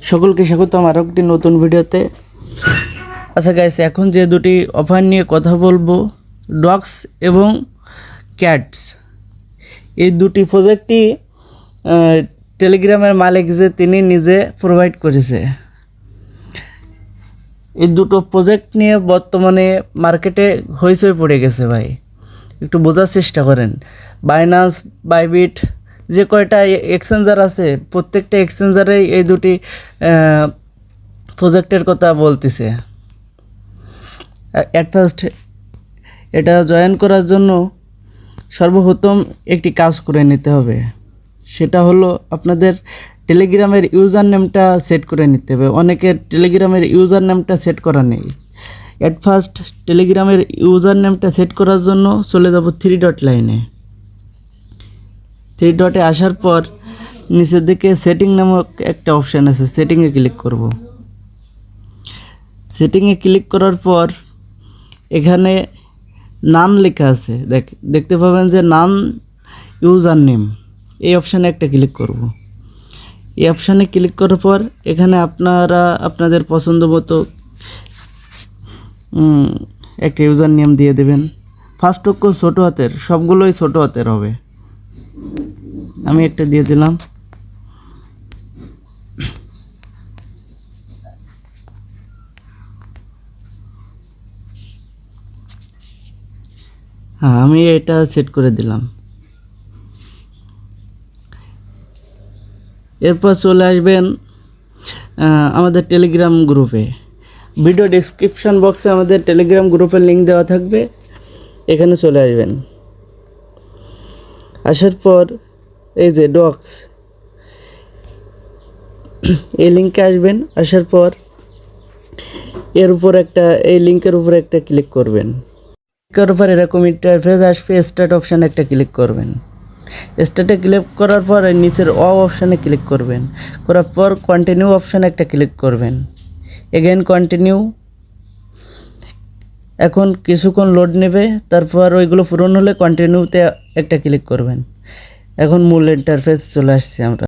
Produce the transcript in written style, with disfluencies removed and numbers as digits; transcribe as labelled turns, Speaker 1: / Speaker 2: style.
Speaker 1: সকলকে স্বাগতম আরও একটি নতুন ভিডিওতে। আচ্ছা গাইস, এখন যে দুটি অফার নিয়ে কথা বলবো, ডগস এবং ক্যাটস, এই দুটি প্রজেক্টই টেলিগ্রামের মালিক যে তিনি নিজে প্রোভাইড করেছে। এই দুটো প্রজেক্ট নিয়ে বর্তমানে মার্কেটে হইচই পড়ে গেছে ভাই, একটু বোঝার চেষ্টা করেন। বাইন্যান্স, বাইবিট, যে কয়টা এক্সচেঞ্জার আছে প্রত্যেকটা এক্সচেঞ্জারেই এই দুটি প্রজেক্টের কথা বলতেছে। অ্যাট ফার্স্ট এটা জয়েন করার জন্য সর্বপ্রথম একটি কাজ করে নিতে হবে, সেটা হলো আপনাদের টেলিগ্রামের ইউজার নেমটা সেট করে নিতে হবে। অনেকের টেলিগ্রামের ইউজার নেমটা সেট করা নেই। অ্যাট ফার্স্ট টেলিগ্রামের ইউজার নেমটা সেট করার জন্য চলে যাব 3 ডট লাইনে। 3 ডটে আসার পর নিচের দিকে সেটিং নামক একটা অপশান আছে, সেটিংয়ে ক্লিক করব। সেটিংয়ে ক্লিক করার পর এখানে নান লেখা আছে, দেখতে পাবেন যে নান ইউজার নেম, এই অপশানে একটা ক্লিক করব। এই অপশানে ক্লিক করার পর এখানে আপনারা আপনাদের পছন্দ মতো একটা ইউজার নেম দিয়ে দেবেন। ফার্স্ট অক্ষর ছোটো হাতের, সবগুলোই ছোটো হাতের হবে। আমি একটা দিয়ে দিলাম। হ্যাঁ, আমি এটা সেট করে দিলাম। এরপর চলে আসবেন আমাদের টেলিগ্রাম গ্রুপে। ভিডিও ডেসক্রিপশন বক্সে আমাদের টেলিগ্রাম গ্রুপের লিঙ্ক দেওয়া থাকবে, এখানে চলে আসবেন। আসার পর এই যে ডগস, এই লিঙ্কে আসবেন। আসার পর এর উপর একটা, এই লিঙ্কের উপরে একটা ক্লিক করবেন। করার পর এরকম ইন্টারফেস আসবে। স্টার্ট অপশানে একটা ক্লিক করবেন। স্টার্টে ক্লিক করার পর নিচের অপশানে ক্লিক করবেন। করার পর কন্টিনিউ অপশানে একটা ক্লিক করবেন। Again continue. এখন কিছুক্ষণ লোড নেবে, তারপর ওইগুলো পূরণ হলে কন্টিনিউতে একটা ক্লিক করবেন। এখন মূল ইন্টারফেস চলে আসছে আমরা।